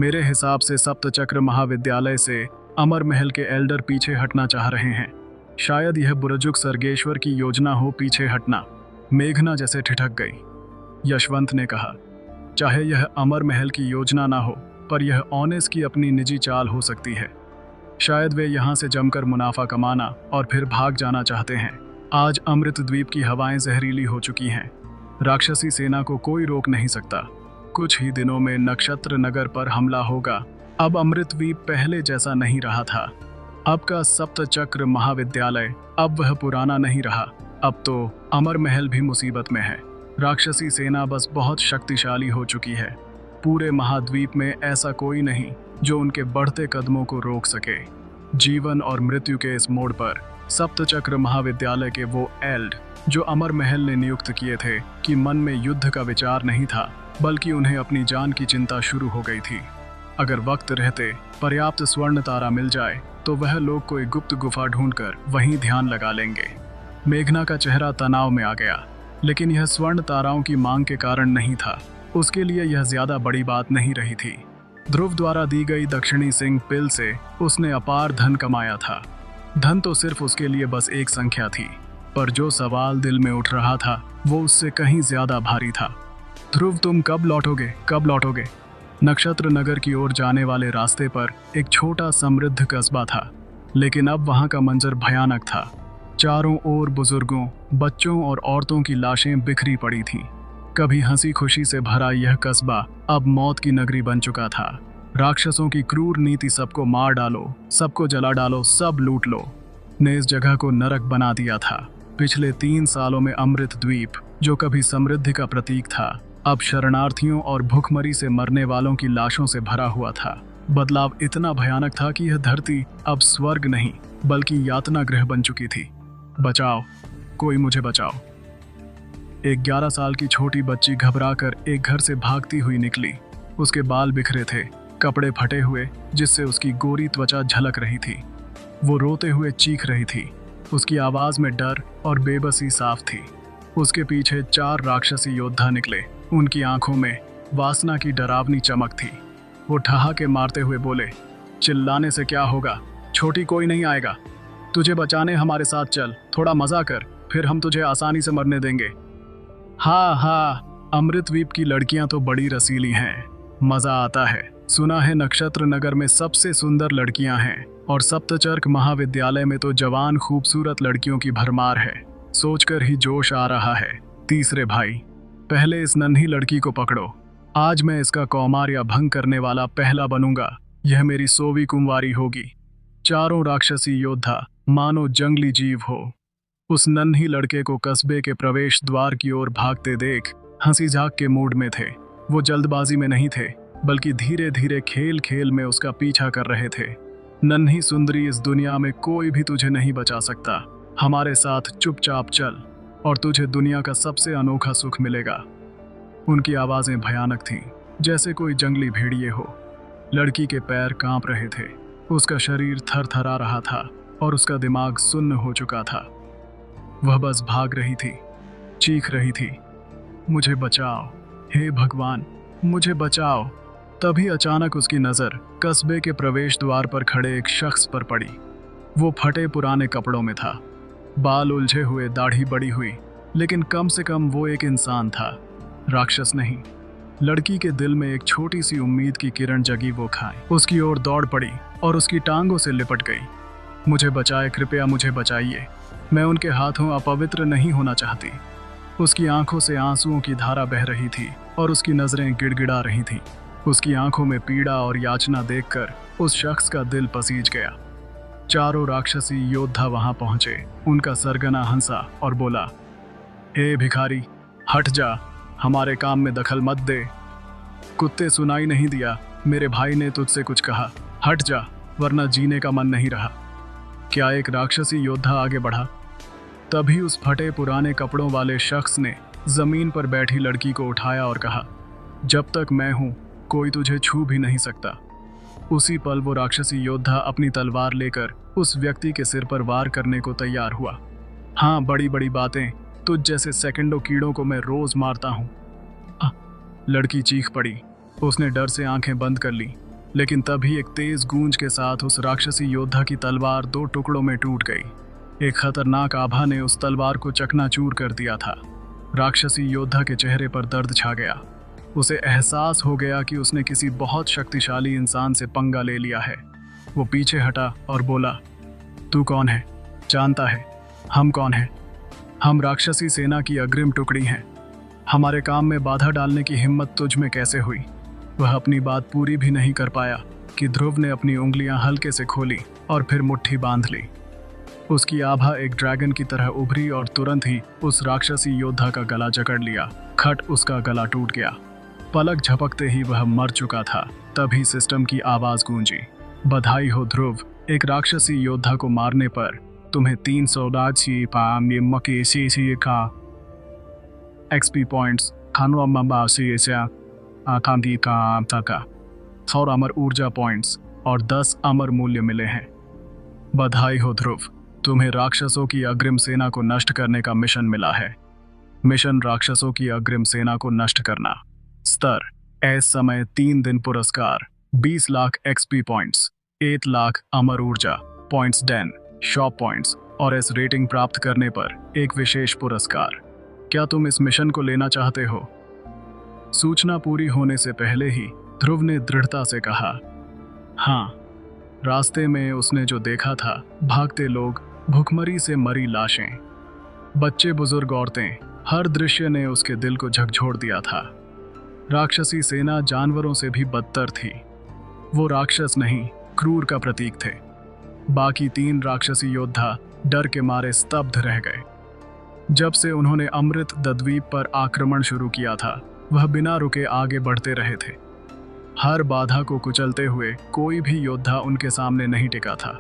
मेरे हिसाब से सप्तचक्र महाविद्यालय से अमर महल के एल्डर पीछे हटना चाह रहे हैं। शायद यह बुरजुग सर्गेश्वर की योजना हो पीछे हटना। मेघना जैसे ठिठक गई। यशवंत ने कहा, चाहे यह अमर महल की योजना ना हो, पर यह ऑनेस की अपनी निजी चाल हो सकती है। शायद वे यहाँ से जमकर मुनाफा कमाना और फिर भाग जाना चाहते हैं। आज अमृत द्वीप की हवाएं जहरीली हो चुकी हैं। राक्षसी सेना को कोई रोक नहीं सकता। कुछ ही दिनों में नक्षत्र नगर पर हमला होगा। अब अमृत द्वीप पहले जैसा नहीं रहा था। अब का सप्तचक्र महाविद्यालय अब वह पुराना नहीं रहा। अब तो अमर महल भी मुसीबत में है। राक्षसी सेना बस बहुत शक्तिशाली हो चुकी है। पूरे महाद्वीप में ऐसा कोई नहीं जो उनके बढ़ते कदमों को रोक सके। जीवन और मृत्यु के इस मोड़ पर सप्तचक्र महाविद्यालय के वो एल्ड जो अमर महल ने नियुक्त किए थे कि मन में युद्ध का विचार नहीं था, बल्कि उन्हें अपनी जान की चिंता शुरू हो गई थी। अगर वक्त रहते पर्याप्त स्वर्ण तारा मिल जाए तो वह लोग कोई गुप्त गुफा ढूंढकर वहीं ध्यान लगा लेंगे। मेघना का चेहरा तनाव में आ गया, लेकिन यह स्वर्ण ताराओं की मांग के कारण नहीं था। उसके लिए यह ज्यादा बड़ी बात नहीं रही थी। ध्रुव द्वारा दी गई दक्षिणी सिंह पिल से उसने अपार धन कमाया था। धन तो सिर्फ उसके लिए बस एक संख्या थी, पर जो सवाल दिल में उठ रहा था वो उससे कहीं ज्यादा भारी था। ध्रुव, तुम कब लौटोगे, कब लौटोगे? नक्षत्र नगर की ओर जाने वाले रास्ते पर एक छोटा समृद्ध कस्बा था, लेकिन अब वहां का मंजर भयानक था। चारों ओर बुजुर्गों, बच्चों और औरतों की लाशें बिखरी पड़ी थीं। कभी हंसी खुशी से भरा यह कस्बा अब मौत की नगरी बन चुका था। राक्षसों की क्रूर नीति सबको मार डालो, सबको जला डालो, सब लूट लो ने इस जगह को नरक बना दिया था। पिछले 3 सालों में अमृत द्वीप, जो कभी समृद्धि का प्रतीक था, अब शरणार्थियों और भूखमरी से मरने वालों की लाशों से भरा हुआ था। बदलाव इतना भयानक था कि यह धरती अब स्वर्ग नहीं बल्कि यातना गृह बन चुकी थी। बचाओ, कोई मुझे बचाओ। एक 11 साल की छोटी बच्ची घबराकर एक घर से भागती हुई निकली। उसके बाल बिखरे थे, कपड़े फटे हुए, जिससे उसकी गोरी त्वचा झलक रही थी। वो रोते हुए चीख रही थी। उसकी आवाज में डर और बेबसी साफ थी। उसके पीछे 4 राक्षसी योद्धा निकले। उनकी आंखों में वासना की डरावनी चमक थी। वो ठहाके मारते हुए बोले, चिल्लाने से क्या होगा, छोटी कोई नहीं आएगा। तुझे बचाने हमारे साथ चल, थोड़ा मजा कर, फिर हम तुझे आसानी से मरने देंगे। हाँ, अमृतद्वीप की लड़कियां तो बड़ी रसीली हैं, मजा आता है। सुना है नक्षत्र नगर में सबसे सुंदर लड़कियां हैं और सप्तचर्क महाविद्यालय में तो जवान खूबसूरत लड़कियों की भरमार है। सोचकर ही जोश आ रहा है। तीसरे भाई, पहले इस नन्ही लड़की को पकड़ो। आज मैं इसका कौमार या भंग करने वाला पहला बनूंगा। यह मेरी 100वीं कुंवारी होगी। चारों राक्षसी योद्धा मानो जंगली जीव हो। उस नन्ही लड़के को कस्बे के प्रवेश द्वार की ओर भागते देख हंसी झाक के मूड में थे। वो जल्दबाजी में नहीं थे, बल्कि धीरे धीरे खेल खेल में उसका पीछा कर रहे थे। नन्ही सुंदरी, इस दुनिया में कोई भी तुझे नहीं बचा सकता। हमारे साथ चुपचाप चल और तुझे दुनिया का सबसे अनोखा सुख मिलेगा। उनकी आवाजें भयानक थीं, जैसे कोई जंगली भेड़िए हो। लड़की के पैर कांप रहे थे, उसका शरीर थरथरा रहा था और उसका दिमाग सुन्न हो चुका था। वह बस भाग रही थी, चीख रही थी, मुझे बचाओ, हे भगवान, मुझे बचाओ। तभी अचानक उसकी नज़र कस्बे के प्रवेश द्वार पर खड़े एक शख्स पर पड़ी। वो फटे पुराने कपड़ों में था, बाल उलझे हुए, दाढ़ी बड़ी हुई, लेकिन कम से कम वो एक इंसान था, राक्षस नहीं। लड़की के दिल में एक छोटी सी उम्मीद की किरण जगी। वो खाए उसकी ओर दौड़ पड़ी और उसकी टांगों से लिपट गई। मुझे बचाए, कृपया मुझे बचाइए, मैं उनके हाथों अपवित्र नहीं होना चाहती। उसकी आंखों से आंसुओं की धारा बह रही थी और उसकी नजरें गिड़गिड़ा रही थीं। उसकी आंखों में पीड़ा और याचना देखकर उस शख्स का दिल पसीज गया। चारों राक्षसी योद्धा वहां पहुंचे। उनका सरगना हंसा और बोला, ए भिखारी, हट जा, हमारे काम में दखल मत दे। कुत्ते, सुनाई नहीं दिया? मेरे भाई ने तुझसे कुछ कहा, हट जा, वरना जीने का मन नहीं रहा। क्या एक राक्षसी योद्धा आगे बढ़ा। तभी उस फटे पुराने कपड़ों वाले शख्स ने जमीन पर बैठी लड़की को उठाया और कहा, जब तक मैं हूं कोई तुझे छू भी नहीं सकता। उसी पल वो राक्षसी योद्धा अपनी तलवार लेकर उस व्यक्ति के सिर पर वार करने को तैयार हुआ। हाँ, बड़ी बड़ी बातें, तुझ जैसे सेकंडों कीड़ों को मैं रोज मारता हूँ। लड़की चीख पड़ी। उसने डर से आंखें बंद कर ली। लेकिन तभी एक तेज गूंज के साथ उस राक्षसी योद्धा की तलवार 2 टुकड़ों में टूट गई। एक खतरनाक आभा ने उस तलवार को चकनाचूर कर दिया था। राक्षसी योद्धा के चेहरे पर दर्द छा गया। उसे एहसास हो गया कि उसने किसी बहुत शक्तिशाली इंसान से पंगा ले लिया है। वो पीछे हटा और बोला, तू कौन है? जानता है हम कौन हैं? हम राक्षसी सेना की अग्रिम टुकड़ी हैं। हमारे काम में बाधा डालने की हिम्मत तुझ में कैसे हुई? वह अपनी बात पूरी भी नहीं कर पाया कि ध्रुव ने अपनी उंगलियां हल्के से खोली और फिर मुट्ठी बांध ली। उसकी आभा एक ड्रैगन की तरह उभरी और तुरंत ही उस राक्षसी योद्धा का गला जकड़ लिया। खट उसका गला टूट गया। पलक झपकते ही वह मर चुका था। तभी सिस्टम की आवाज गूंजी, बधाई हो ध्रुव, एक राक्षसी योद्धा को मारने पर तुम्हें 300 का एक्सपी पॉइंट्स और अमर ऊर्जा पॉइंट्स और 10 अमर मूल्य मिले हैं। बधाई हो ध्रुव, तुम्हें राक्षसों की अग्रिम सेना को नष्ट करने का मिशन मिला है। मिशन राक्षसों की अग्रिम सेना को नष्ट करना। स्तर एस समय 3 दिन पुरस्कार 20 लाख एक्सपी पॉइंट्स, 8 लाख अमर ऊर्जा पॉइंट्स, 10 शॉप पॉइंट्स और एस रेटिंग प्राप्त करने पर एक विशेष पुरस्कार। क्या तुम इस मिशन को लेना चाहते हो? सूचना पूरी होने से पहले ही ध्रुव ने दृढ़ता से कहा, हाँ। रास्ते में उसने जो देखा था, भागते लोग, भूखमरी से मरी लाशें, बच्चे बुजुर्ग औरतें, हर दृश्य ने उसके दिल को झकझोर दिया था। राक्षसी सेना जानवरों से भी बदतर थी। वो राक्षस नहीं, क्रूर का प्रतीक थे। बाकी 3 राक्षसी योद्धा डर के मारे स्तब्ध रह गए। जब से उन्होंने अमृत द्वीप पर आक्रमण शुरू किया था, वह बिना रुके आगे बढ़ते रहे थे। हर बाधा को कुचलते हुए कोई भी योद्धा उनके सामने नहीं टिका था।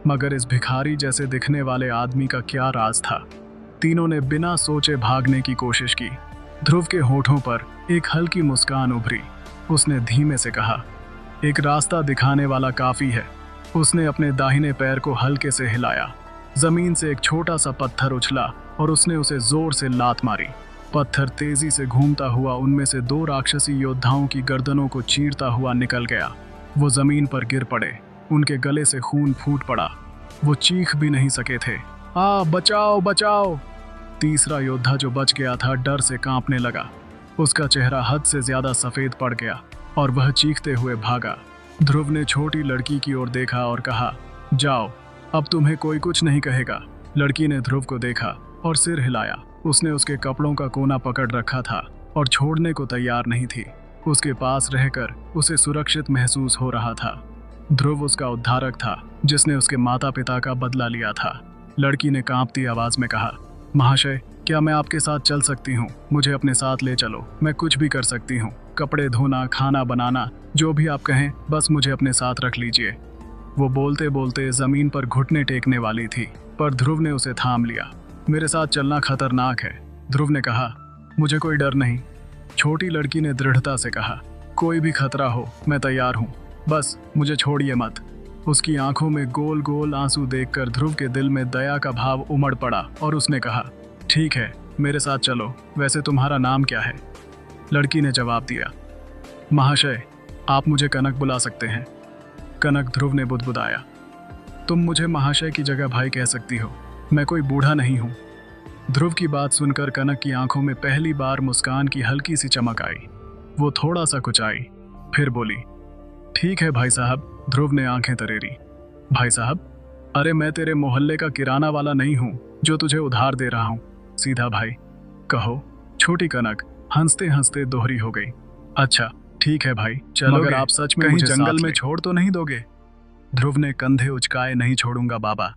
मगर इस भिखारी जैसे दिखने वाले आदमी का क्या राज था? तीनों ने बिना सोचे भागने की कोशिश की। ध्रुव के होठों पर एक हल्की मुस्कान उभरी। उसने धीमे से कहा, एक रास्ता दिखाने वाला काफी है। उसने अपने दाहिने पैर को हल्के से हिलाया। जमीन से एक छोटा सा पत्थर उछला और उसने उसे जोर से लात मारी। पत्थर तेजी से घूमता हुआ उनमें से 2 राक्षसी योद्धाओं की गर्दनों को चीरता हुआ निकल गया। वो जमीन पर गिर पड़े। उनके गले से खून फूट पड़ा। वो चीख भी नहीं सके थे। बचाओ बचाओ! तीसरा योद्धा जो बच गया था डर से कांपने लगा। उसका चेहरा हद से ज्यादा सफेद पड़ गया और वह चीखते हुए भागा। ध्रुव ने छोटी लड़की की ओर देखा और कहा, जाओ, अब तुम्हें कोई कुछ नहीं कहेगा। लड़की ने ध्रुव को देखा और सिर हिलाया। उसने उसके कपड़ों का कोना पकड़ रखा था और छोड़ने को तैयार नहीं थी। उसके पास रहकर उसे सुरक्षित महसूस हो रहा था। ध्रुव उसका उद्धारक था, जिसने उसके माता पिता का बदला लिया था। लड़की ने कांपती आवाज में कहा, महाशय, क्या मैं आपके साथ चल सकती हूँ? मुझे अपने साथ ले चलो, मैं कुछ भी कर सकती हूँ। कपड़े धोना, खाना बनाना, जो भी आप कहें, बस मुझे अपने साथ रख लीजिए। वो बोलते बोलते जमीन पर घुटने टेकने वाली थी, पर ध्रुव ने उसे थाम लिया। मेरे साथ चलना खतरनाक है, ध्रुव ने कहा। मुझे कोई डर नहीं, छोटी लड़की ने दृढ़ता से कहा। कोई भी खतरा हो, मैं तैयार हूँ, बस मुझे छोड़िए मत। उसकी आंखों में गोल गोल आंसू देखकर ध्रुव के दिल में दया का भाव उमड़ पड़ा और उसने कहा, ठीक है, मेरे साथ चलो। वैसे तुम्हारा नाम क्या है? लड़की ने जवाब दिया, महाशय, आप मुझे कनक बुला सकते हैं। कनक, ध्रुव ने बुदबुदाया। तुम मुझे महाशय की जगह भाई कह सकती हो, मैं कोई बूढ़ा नहीं हूँ। ध्रुव की बात सुनकर कनक की आंखों में पहली बार मुस्कान की हल्की सी चमक आई। वो थोड़ा सा कुचाई, फिर बोली, ठीक है भाई साहब। ध्रुव ने आंखें तरेरी। भाई साहब? अरे मैं तेरे मोहल्ले का किराना वाला नहीं हूँ जो तुझे उधार दे रहा हूँ, सीधा भाई। कहो। छोटी कनक हंसते हंसते दोहरी हो गई। अच्छा ठीक है भाई, चलो। अगर आप सच में मुझे जंगल में छोड़ तो नहीं दोगे? ध्रुव ने कंधे उचकाए, नहीं छोड़ूंगा बाबा।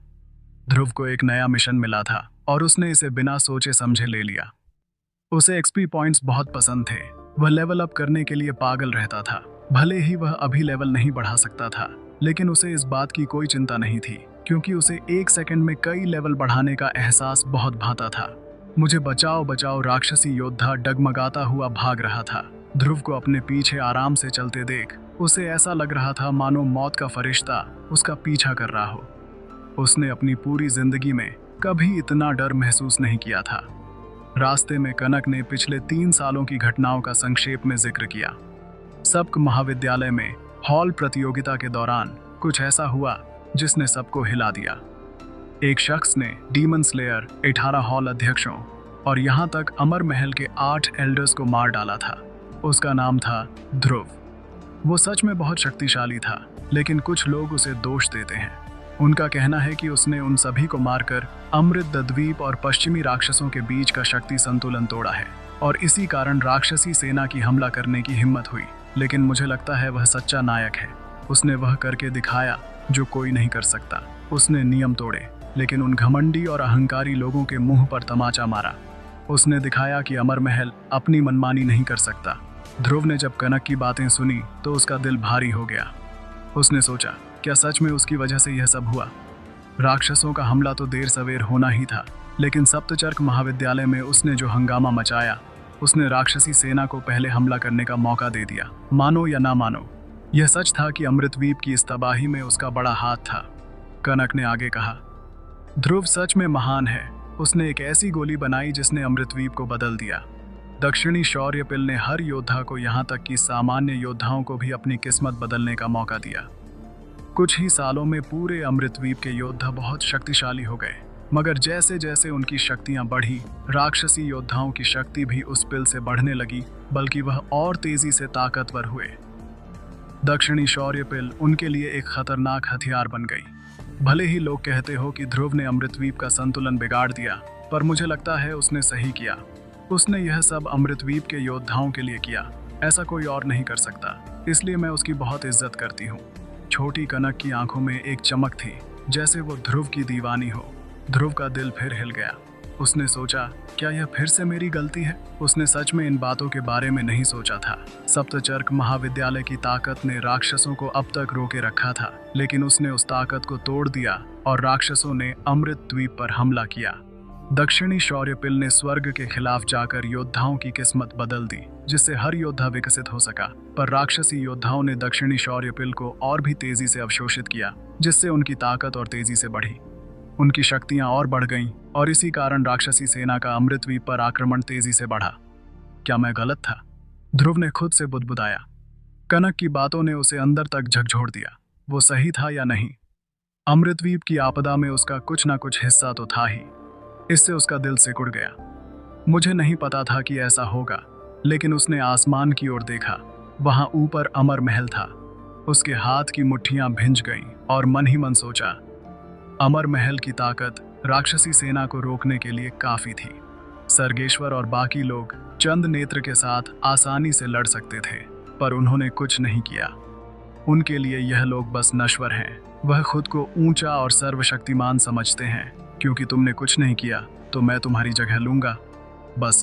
ध्रुव को एक नया मिशन मिला था और उसने इसे बिना सोचे समझे ले लिया। उसे एक्सपी पॉइंट्स बहुत पसंद थे। वह लेवल अप करने के लिए पागल रहता था। भले ही वह अभी लेवल नहीं बढ़ा सकता था, लेकिन उसे इस बात की कोई चिंता नहीं थी, क्योंकि उसे 1 सेकंड में कई लेवल बढ़ाने का एहसास बहुत भाता था। मुझे बचाओ बचाओ! राक्षसी योद्धा डगमगाता हुआ भाग रहा था। ध्रुव को अपने पीछे आराम से चलते देख उसे ऐसा लग रहा था मानो मौत का फरिश्ता उसका पीछा कर रहा हो। उसने अपनी पूरी जिंदगी में कभी इतना डर महसूस नहीं किया था। रास्ते में कनक ने पिछले 3 सालों की घटनाओं का संक्षेप में जिक्र किया। सब्क महाविद्यालय में हॉल प्रतियोगिता के दौरान कुछ ऐसा हुआ जिसने सबको हिला दिया। एक शख्स ने डीमन स्लेयर 18 हॉल अध्यक्षों और यहाँ तक अमर महल के 8 एल्डर्स को मार डाला था। उसका नाम था ध्रुव। वो सच में बहुत शक्तिशाली था, लेकिन कुछ लोग उसे दोष देते हैं। उनका कहना है कि उसने उन सभी को मारकर अमृत द्वीप और पश्चिमी राक्षसों के बीच का शक्ति संतुलन तोड़ा है और इसी कारण राक्षसी सेना की हमला करने की हिम्मत हुई। लेकिन मुझे लगता है वह सच्चा नायक है। उसने वह करके दिखाया जो कोई नहीं कर सकता। उसने नियम तोड़े, लेकिन उन घमंडी और अहंकारी लोगों के मुंह पर तमाचा मारा। उसने दिखाया कि अमर महल अपनी मनमानी नहीं कर सकता। ध्रुव ने जब कनक की बातें सुनी तो उसका दिल भारी हो गया। उसने सोचा, क्या सच में उसकी वजह से यह सब हुआ? राक्षसों का हमला तो देर सवेर होना ही था, लेकिन सप्तचर्क महाविद्यालय में उसने जो हंगामा मचाया, उसने राक्षसी सेना को पहले हमला करने का मौका दे दिया। मानो या ना मानो, यह सच था कि अमृतद्वीप की इस तबाही में उसका बड़ा हाथ था। कनक ने आगे कहा, ध्रुव सच में महान है। उसने एक ऐसी गोली बनाई जिसने अमृतद्वीप को बदल दिया। दक्षिणी शौर्यपिल ने हर योद्धा को, यहाँ तक कि सामान्य योद्धाओं को भी अपनी किस्मत बदलने का मौका दिया। कुछ ही सालों में पूरे अमृतद्वीप के योद्धा बहुत शक्तिशाली हो गए, मगर जैसे जैसे उनकी शक्तियां बढ़ी, राक्षसी योद्धाओं की शक्ति भी उस पिल से बढ़ने लगी, बल्कि वह और तेजी से ताकतवर हुए। दक्षिणी शौर्यपिल उनके लिए एक खतरनाक हथियार बन गई। भले ही लोग कहते हो कि ध्रुव ने अमृतद्वीप का संतुलन बिगाड़ दिया, पर मुझे लगता है उसने सही किया। उसने यह सब अमृतद्वीप के योद्धाओं के लिए किया। ऐसा कोई और नहीं कर सकता, इसलिए मैं उसकी बहुत इज्जत करती हूँ। छोटी कनक की आंखों में एक चमक थी, जैसे वो ध्रुव की दीवानी हो। ध्रुव का दिल फिर हिल गया। उसने सोचा, क्या यह फिर से मेरी गलती है? उसने सच में इन बातों के बारे में नहीं सोचा था। सप्तचर्क महाविद्यालय की ताकत ने राक्षसों को अब तक रोके रखा था, लेकिन उसने उस ताकत को तोड़ दिया और राक्षसों ने अमृत द्वीप पर हमला किया। दक्षिणी शौर्यपिल ने स्वर्ग के खिलाफ जाकर योद्धाओं की किस्मत बदल दी, जिससे हर योद्धा विकसित हो सका। पर राक्षसी योद्धाओं ने दक्षिणी शौर्यपिल को और भी तेजी से अवशोषित किया, जिससे उनकी ताकत और तेजी से बढ़ी। उनकी शक्तियां और बढ़ गईं और इसी कारण राक्षसी सेना का अमृतद्वीप पर आक्रमण तेजी से बढ़ा। क्या मैं गलत था? ध्रुव ने खुद से बुदबुदाया। कनक की बातों ने उसे अंदर तक झकझोर दिया। वो सही था या नहीं? अमृतद्वीप की आपदा में उसका कुछ ना कुछ हिस्सा तो था ही। इससे उसका दिल सिकुड़ गया। मुझे नहीं पता था कि ऐसा होगा, लेकिन उसने आसमान की ओर देखा। वहां ऊपर अमर महल था। उसके हाथ की मुट्ठियां भिंज गईं और मन ही मन सोचा, अमर महल की ताकत राक्षसी सेना को रोकने के लिए काफी थी। सर्गेश्वर और बाकी लोग चंद नेत्र के साथ आसानी से लड़ सकते थे, पर उन्होंने कुछ नहीं किया। उनके लिए यह लोग बस नश्वर हैं। वह खुद को ऊंचा और सर्वशक्तिमान समझते हैं। क्योंकि तुमने कुछ नहीं किया, तो मैं तुम्हारी जगह लूंगा। बस